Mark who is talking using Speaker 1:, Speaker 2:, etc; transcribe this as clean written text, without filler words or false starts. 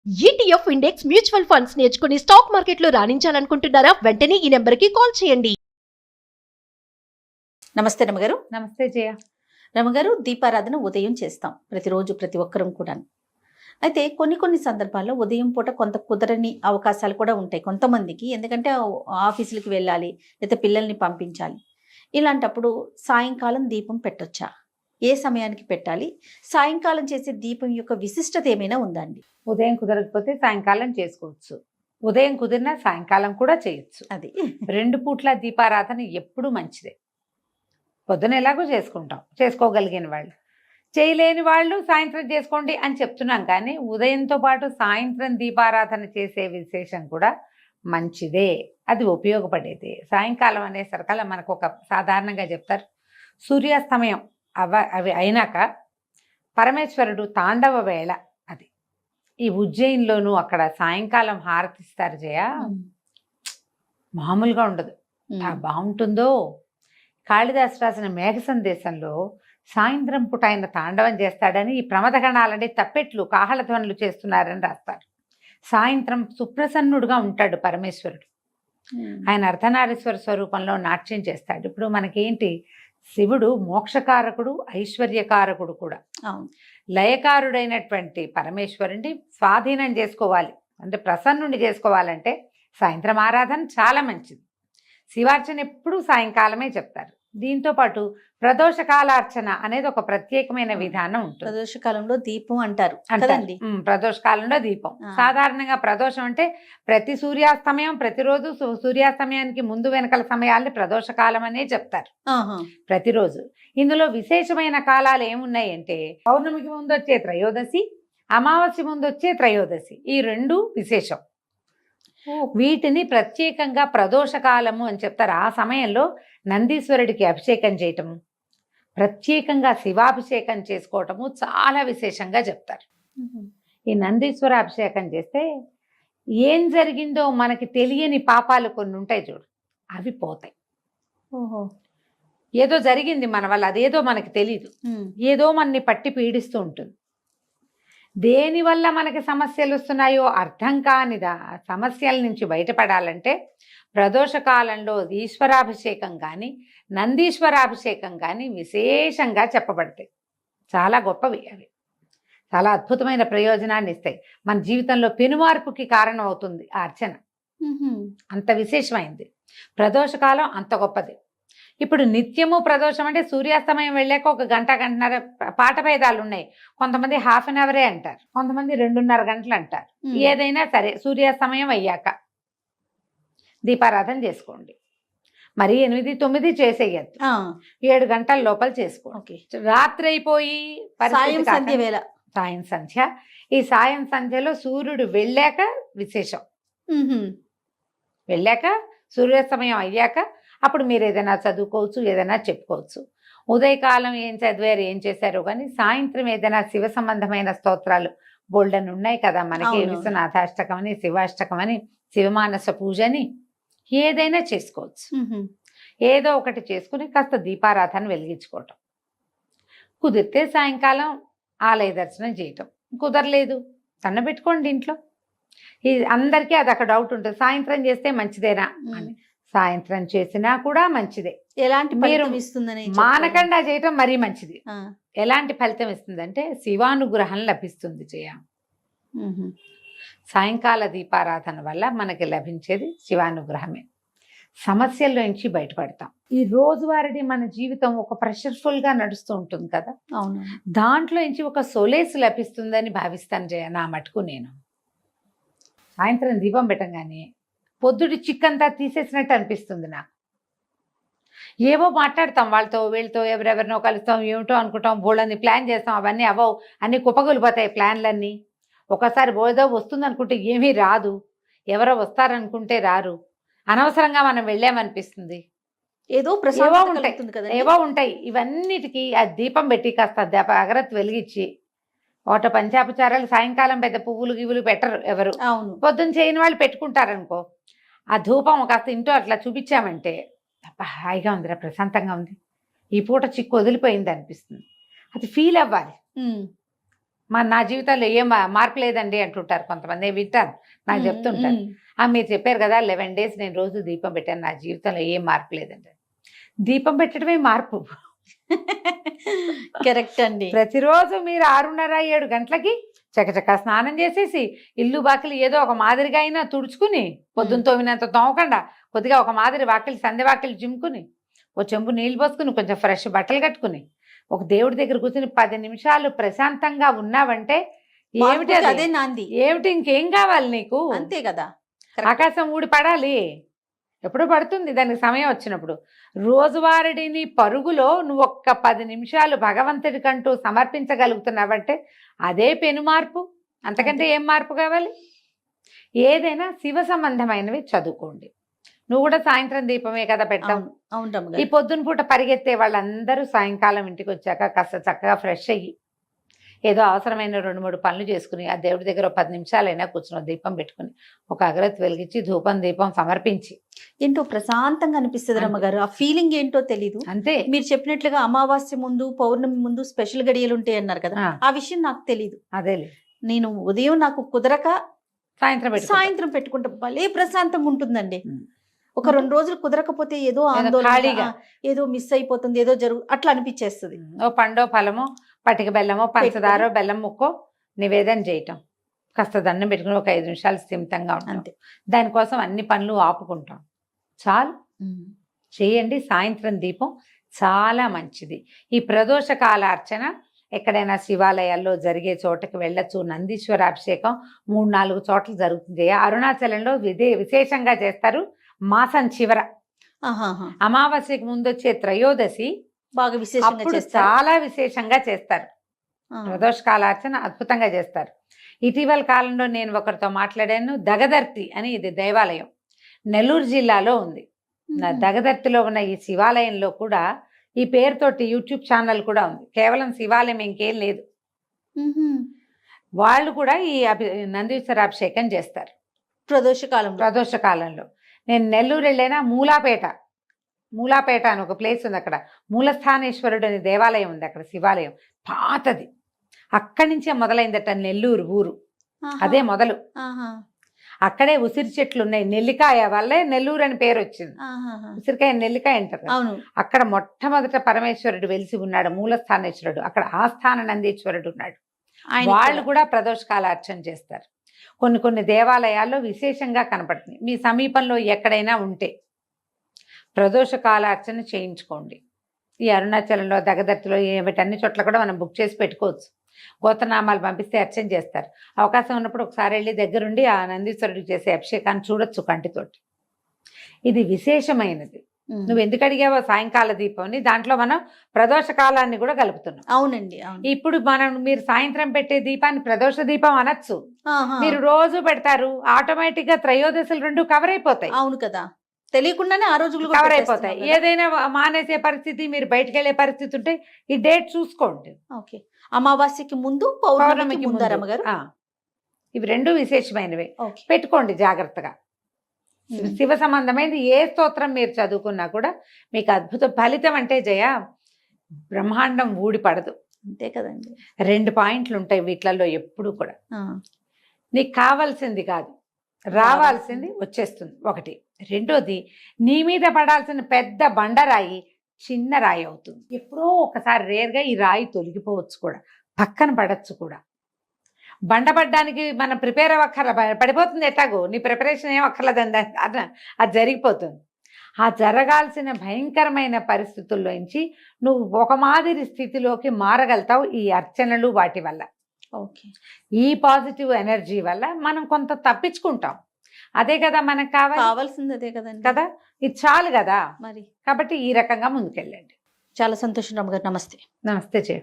Speaker 1: ETF index mutual funds నేర్చుకుని stock మార్కెట్లో రాణించాలనుకుంటున్నారా? వెంటనే ఈ నెంబర్కి కాల్ చేయండి.
Speaker 2: నమస్తే రమగారు.
Speaker 3: నమస్తే జయ.
Speaker 2: రమగారు, దీపారాధన ఉదయం చేస్తాం ప్రతిరోజు, ప్రతి ఒక్కరం కూడా. అయితే కొన్ని సందర్భాల్లో ఉదయం పూట కొంత కుదరని అవకాశాలు కూడా ఉంటాయి కొంతమందికి. ఎందుకంటే ఆఫీసులకు వెళ్ళాలి, లేకపోతే పిల్లల్ని పంపించాలి. ఇలాంటప్పుడు సాయంకాలం దీపం పెట్టొచ్చా? ఏ సమయానికి పెట్టాలి? సాయంకాలం చేసే దీపం యొక్క విశిష్టత ఏమైనా ఉందా అండి?
Speaker 3: ఉదయం కుదరకపోతే సాయంకాలం చేసుకోవచ్చు, ఉదయం కుదిరినా సాయంకాలం కూడా చేయొచ్చు.
Speaker 2: అది
Speaker 3: 2 పూట్ల దీపారాధన ఎప్పుడు మంచిదే. పొద్దున ఎలాగో చేసుకుంటాం, చేసుకోగలిగిన వాళ్ళు. చేయలేని వాళ్ళు సాయంత్రం చేసుకోండి అని చెప్తున్నాం, కానీ ఉదయంతో పాటు సాయంత్రం దీపారాధన చేసే విశేషం కూడా మంచిదే, అది ఉపయోగపడేది. సాయంకాలం అనేసరికల్లా మనకు ఒక సాధారణంగా చెప్తారు, సూర్యాస్తమయం అవి అయినాక పరమేశ్వరుడు తాండవ వేళ అది. ఈ ఉజ్జయిన్లోనూ అక్కడ సాయంకాలం హారతిస్తారు జయ, మామూలుగా ఉండదు. బాగుంటుందో. కాళిదాసు రాసిన మేఘ సందేశంలో సాయంత్రం పూట ఆయన తాండవం చేస్తాడని, ఈ ప్రమదగణాలని తప్పెట్లు కాహళధ్వనులు చేస్తున్నారని రాస్తారు. సాయంత్రం సుప్రసన్నుడుగా ఉంటాడు పరమేశ్వరుడు. ఆయన అర్ధనారీశ్వర స్వరూపంలో నాట్యం చేస్తాడు. ఇప్పుడు మనకేంటి, శివుడు మోక్షకారకుడు, ఐశ్వర్యకారకుడు కూడా. లయకారుడైనటువంటి పరమేశ్వరుని స్వాధీనం చేసుకోవాలి అంటే, ప్రసన్నుని చేసుకోవాలంటే సాయంత్రం ఆరాధన చాలా మంచిది. శివార్చన ఎప్పుడూ సాయంకాలమే చెప్తారు. దీంతో పాటు ప్రదోషకాలార్చన అనేది ఒక ప్రత్యేకమైన విధానం ఉంటుంది.
Speaker 2: ప్రదోషకాలంలో దీపం అంటారు.
Speaker 3: ప్రదోషకాలంలో దీపం. సాధారణంగా ప్రదోషం అంటే ప్రతి సూర్యాస్తమయం, ప్రతిరోజు సూర్యాస్తమయానికి ముందు వెనకల సమయాల్ని ప్రదోషకాలం అనే చెప్తారు ప్రతిరోజు. ఇందులో విశేషమైన కాలాలు ఏమున్నాయి అంటే, పౌర్ణమికి ముందు వచ్చే త్రయోదశి, అమావాస్య ముందు వచ్చే త్రయోదశి, ఈ 2 విశేషం. వీటిని ప్రత్యేకంగా ప్రదోషకాలము అని చెప్తారు. ఆ సమయంలో నందీశ్వరుడికి అభిషేకం చేయటము, ప్రత్యేకంగా శివాభిషేకం చేసుకోవటము చాలా విశేషంగా చెప్తారు. ఈ నందీశ్వర అభిషేకం చేస్తే ఏం జరిగిందో మనకి తెలియని పాపాలు కొన్ని ఉంటాయి చూడు, అవి పోతాయి. ఏదో జరిగింది మన వల్ల, అదేదో మనకి తెలీదు, ఏదో మనని పట్టి పీడిస్తూ ఉంటుంది. దేనివల్ల మనకి సమస్యలు వస్తున్నాయో అర్థం కానిదా సమస్యల నుంచి బయటపడాలంటే ప్రదోషకాలంలో ఈశ్వరాభిషేకం కానీ నందీశ్వరాభిషేకం కానీ విశేషంగా చెప్పబడతాయి. చాలా గొప్పవి అవి, చాలా అద్భుతమైన ప్రయోజనాన్ని ఇస్తాయి. మన జీవితంలో పెనుమార్పుకి కారణం అవుతుంది ఆ అర్చన. అంత విశేషమైంది ప్రదోషకాలం, అంత గొప్పది. ఇప్పుడు నిత్యము ప్రదోషం అంటే సూర్యాస్తమయం వెళ్ళాక 1 గంట, గంటన్నర పాట భేదాలు ఉన్నాయి. కొంతమంది ½ అన్ అవరే అంటారు, కొంతమంది 2.5 గంటలు అంటారు. ఏదైనా సరే సూర్యాస్తమయం అయ్యాక దీపారాధన చేసుకోండి. మరి 8, 9 చేసేయద్దు, 7 గంటల లోపల చేసుకోండి. రాత్రి అయిపోయి సాయం సంధ్య. ఈ సాయం సంధ్యలో సూర్యుడు వెళ్ళాక విశేషం. వెళ్ళాక సూర్యాస్తమయం అయ్యాక అప్పుడు మీరు ఏదైనా చదువుకోవచ్చు, ఏదైనా చెప్పుకోవచ్చు. ఉదయకాలం ఏం చదివారు, ఏం చేశారో కానీ సాయంత్రం ఏదైనా శివ సంబంధమైన స్తోత్రాలు బోల్డన్ ఉన్నాయి కదా మనకి. విశ్వనాథాష్టకం అని, శివాష్టకం అని, శివమానస పూజని ఏదైనా చేసుకోవచ్చు. ఏదో ఒకటి చేసుకుని కాస్త దీపారాధన వెలిగించుకోవటం. కుదిరితే సాయంకాలం ఆలయ దర్శనం చేయటం, కుదరలేదు సన్నబెట్టుకోండి ఇంట్లో. అందరికీ అది అక్కడ డౌట్ ఉంటుంది, సాయంత్రం చేస్తే మంచిదేనా అని. సాయంత్రం చేసినా కూడా మంచిదే.
Speaker 2: ఎలాంటి
Speaker 3: మీరు
Speaker 2: ఇస్తుందని
Speaker 3: మానకుండా చేయటం మరీ మంచిది. ఎలాంటి ఫలితం ఇస్తుందంటే శివానుగ్రహం లభిస్తుంది జయ. సాయంకాల దీపారాధన వల్ల మనకి లభించేది శివానుగ్రహమే. సమస్యల నుంచి బయటపడతాం. ఈ రోజువారీ మన జీవితం ఒక ప్రెషర్ఫుల్ గా నడుస్తూ ఉంటుంది కదా, దాంట్లో నుంచి ఒక సొలేస్ లభిస్తుందని భావిస్తాను జయ. నా మటుకు నేను సాయంత్రం దీపం పెట్టగానే పొద్దుటి చిక్కంతా తీసేసినట్టు అనిపిస్తుంది నాకు. ఏవో మాట్లాడతాం వాళ్ళతో వీళ్ళతో, ఎవరెవరినో కలుస్తాం, ఏమిటో అనుకుంటాం, బోళ్ళని ప్లాన్ చేస్తాం, అవన్నీ అవ్వవు, అన్నీ కుప్పగొలిపోతాయి ప్లాన్లన్నీ. ఒకసారి ఏదో వస్తుంది అనుకుంటే ఏమీ రాదు, ఎవరో వస్తారనుకుంటే రారు, అనవసరంగా మనం వెళ్ళామనిపిస్తుంది. ఏవో ఉంటాయి. ఇవన్నిటికీ ఆ దీపం పెట్టి కాస్త అగరత్తు వెలిగించి, ఒకట పంచాపచారాలు సాయంకాలం పెద్ద పువ్వులు గివ్వులు పెట్టరు ఎవరు, పొద్దున్న చేయని వాళ్ళు పెట్టుకుంటారనుకో. ఆ ధూపం కాస్త ఇంట్లో అట్లా చూపించామంటే హాయిగా ఉందిరా, ప్రశాంతంగా ఉంది, ఈ పూట చిక్కు వదిలిపోయింది అనిపిస్తుంది. అది ఫీల్ అవ్వాలి. నా జీవితంలో ఏం మార్పు లేదండి అంటుంటారు కొంతమంది, వింటాను, నాకు చెప్తుంటారు. మీరు చెప్పారు కదా 11 days నేను రోజు దీపం పెట్టాను, నా జీవితంలో ఏం మార్పు లేదండి. దీపం పెట్టడమే మార్పు.
Speaker 2: కరెక్ట్ అండి.
Speaker 3: ప్రతిరోజు మీరు 6:30-7 గంటలకి చకచకా స్నానం చేసేసి ఇల్లు బాకిలి ఏదో ఒక మాదిరిగా అయినా తుడుచుకుని, పొద్దున్న తోమినంత తోమకుండా కొద్దిగా ఒక మాదిరి వాకిలి సంధ్య వాకిలి జిమ్ముకుని, ఓ చెంబు నీళ్ళు పోసుకుని, కొంచెం ఫ్రెష్ బట్టలు కట్టుకుని, ఒక దేవుడి దగ్గర కూర్చుని 10 నిమిషాలు ప్రశాంతంగా ఉన్నావంటే ఏమిటి
Speaker 2: మార్పుకి
Speaker 3: అది?
Speaker 2: అదే నాంది.
Speaker 3: ఏమిటి ఇంకేం కావాలి నీకు?
Speaker 2: అంతే కదా.
Speaker 3: ఆకాశం ఊడి పడాలి, ఎప్పుడు పడుతుంది దానికి సమయం వచ్చినప్పుడు. రోజువారీని పరుగులో నువ్వు ఒక్క 10 నిమిషాలు భగవంతుడికంటూ సమర్పించగలుగుతున్నావంటే అదే పెను మార్పు. అంతకంటే ఏం మార్పు కావాలి? ఏదైనా శివ సంబంధమైనవి చదువుకోండి. నువ్వు కూడా సాయంత్రం దీపమే కదా పెడతావు.
Speaker 2: అవును.
Speaker 3: ఈ పొద్దున పూట పరిగెత్తే వాళ్ళందరూ సాయంకాలం ఇంటికి వచ్చాక కాస్త చక్కగా ఫ్రెష్ అయ్యి ఏదో అవసరమైన 2-3 పనులు చేసుకుని ఆ దేవుడి దగ్గర 10 నిమిషాలైనా కూర్చుని దీపం పెట్టుకుని ఒక అగరత్తి వెలిగించి ధూపం దీపం సమర్పించి
Speaker 2: ఏంటో ప్రశాంతంగా అనిపిస్తుంది రమ్మగారు. ఆ ఫీలింగ్ ఏంటో తెలీదు.
Speaker 3: అంతే.
Speaker 2: మీరు చెప్పినట్లుగా అమావాస్య ముందు పౌర్ణమి ముందు స్పెషల్ గడియలు ఉంటాయి అన్నారు కదా, ఆ విషయం నాకు తెలీదు.
Speaker 3: అదేలే,
Speaker 2: నేను ఉదయం నాకు కుదరక
Speaker 3: సాయంత్రం
Speaker 2: పెట్టుకుంటా భలే ప్రశాంతంగా ఉంటుందండి. ఒక 2 రోజులు కుదరకపోతే ఏదో ఆందోళన,
Speaker 3: ఖాళీగా
Speaker 2: ఏదో మిస్ అయిపోతుంది, ఏదో అట్లా అనిపించేస్తుంది.
Speaker 3: ఓ పండో ఫలమో పటిక బెల్లమో పంచదారో బెల్లం ముక్కో నివేదన చేయటం, కాస్త దండం పెట్టుకుని ఒక 5 నిమిషాలు స్థిమితంగా ఉంటాం.
Speaker 2: అంతే.
Speaker 3: దానికోసం అన్ని పనులు ఆపుకుంటాం. చాలు, చేయండి. సాయంత్రం దీపం చాలా మంచిది. ఈ ప్రదోష కాల అర్చన ఎక్కడైనా శివాలయాల్లో జరిగే చోటకి వెళ్ళచ్చు. నందీశ్వర అభిషేకం 3-4 చోట్ల జరుగుతుంది. అరుణాచలంలో విశేషంగా చేస్తారు. మాసం చివర అమావాస్యకి ముందు వచ్చే త్రయోదశి
Speaker 2: బాగా విశేషంగా చేస్తారు.
Speaker 3: చాలా విశేషంగా చేస్తారు. ప్రదోష కాలార్చన అద్భుతంగా చేస్తారు. ఇటీవల కాలంలో నేను ఒకరితో మాట్లాడాను. దగదర్తి అని ఇది దేవాలయం నెల్లూరు జిల్లాలో ఉంది. దగదర్తిలో ఉన్న ఈ శివాలయంలో కూడా ఈ పేరుతోటి యూట్యూబ్ ఛానల్ కూడా ఉంది. కేవలం శివాలయం ఇంకేం లేదు. వాళ్ళు కూడా ఈ నందీశ్వర అభిషేకం చేస్తారు ప్రదోష కాలంలో. నేను నెల్లూరు వెళ్ళైనా మూలాపేట అని ఒక ప్లేస్ ఉంది. అక్కడ మూలస్థానేశ్వరుడు అనే దేవాలయం ఉంది. అక్కడ శివాలయం పాతది. అక్కడి నుంచే మొదలైందట నెల్లూరు ఊరు. అదే మొదలు. అక్కడే ఉసిరి చెట్లు ఉన్నాయి. నెల్లికాయ వల్లే నెల్లూరు అని పేరు వచ్చింది. ఉసిరికాయ నెల్లికాయ అంటారు. అక్కడ మొట్టమొదట పరమేశ్వరుడు వెలిసి ఉన్నాడు, మూలస్థానేశ్వరుడు. అక్కడ ఆస్థాన నందీశ్వరుడు ఉన్నాడు. వాళ్ళు కూడా ప్రదోషకాల అర్చన చేస్తారు. కొన్ని దేవాలయాల్లో విశేషంగా కనపడుతుంది. మీ సమీపంలో ఎక్కడైనా ఉంటే ప్రదోషకాల అర్చన చేయించుకోండి. ఈ అరుణాచలంలో దగదర్తిలో వీటన్ని చోట్ల కూడా మనం బుక్ చేసి పెట్టుకోవచ్చు. గోత్రనామాలు పంపిస్తే అర్చన చేస్తారు. అవకాశం ఉన్నప్పుడు ఒకసారి వెళ్ళి దగ్గరుండి ఆ నందీశ్వరుడికి చేసే అభిషేకాన్ని చూడొచ్చు కంటితోటి. ఇది విశేషమైనది. నువ్వు ఎందుకు అడిగావో సాయంకాల దీపంని, దాంట్లో మనం ప్రదోష కాలాన్ని కూడా కలుపుతున్నాం.
Speaker 2: అవునండి.
Speaker 3: ఇప్పుడు మీరు సాయంత్రం పెట్టే దీపాన్ని ప్రదోష దీపం అనొచ్చు. మీరు రోజు పెడతారు, ఆటోమేటిక్ గా త్రయోదశులు 2 కవర్ అయిపోతాయి.
Speaker 2: అవును కదా, తెలియకుండానే ఆ రోజులు
Speaker 3: కవర్ అయిపోతాయి. ఏదైనా మానేసే పరిస్థితి, మీరు బయటకు వెళ్ళే పరిస్థితి ఉంటే ఈ డేట్ చూసుకోండి.
Speaker 2: ఓకే, అమావాస్యకి ముందు పౌర్ణమికి ముందు రమ్మగారు.
Speaker 3: ఇవి 2 విశేషమైనవి. పెట్టుకోండి జాగ్రత్తగా. శివ సంబంధమైనది ఏ స్తోత్రం మీరు చదువుకున్నా కూడా మీకు అద్భుత ఫలితం. అంటే జయ, బ్రహ్మాండం ఊడిపడదు.
Speaker 2: అంతే కదండి.
Speaker 3: 2 పాయింట్లు ఉంటాయి వీటిలలో ఎప్పుడు కూడా. నీకు కావాల్సింది కాదు, రావాల్సింది వచ్చేస్తుంది. 1. 2ది, నీ మీద పడాల్సిన పెద్ద బండరాయి చిన్న రాయి అవుతుంది. ఎప్పుడో ఒకసారి రేర్గా ఈ రాయి తొలగిపోవచ్చు కూడా, పక్కన పడచ్చు కూడా. బండపడ్డానికి మనం ప్రిపేర్ అవ్వక్కర్ల, పడిపోతుంది ఎట్లాగో. నీ ప్రిపరేషన్ ఏం అక్కర్లేదండి, అది జరిగిపోతుంది. ఆ జరగాల్సిన భయంకరమైన పరిస్థితుల్లోంచి నువ్వు ఒక మాదిరి స్థితిలోకి మారగలుగుతావు ఈ అర్చనలు వాటి వల్ల.
Speaker 2: ఓకే,
Speaker 3: ఈ పాజిటివ్ ఎనర్జీ వల్ల మనం కొంత తప్పించుకుంటాం. అదే కదా మనకు
Speaker 2: కావాల్సింది, అదే కదండి
Speaker 3: కదా. ఇది చాలు కదా
Speaker 2: మరి.
Speaker 3: కాబట్టి ఈ రకంగా ముందుకెళ్ళండి.
Speaker 2: చాలా సంతోషం రమ్మగారు. నమస్తే.
Speaker 3: నమస్తే జయ.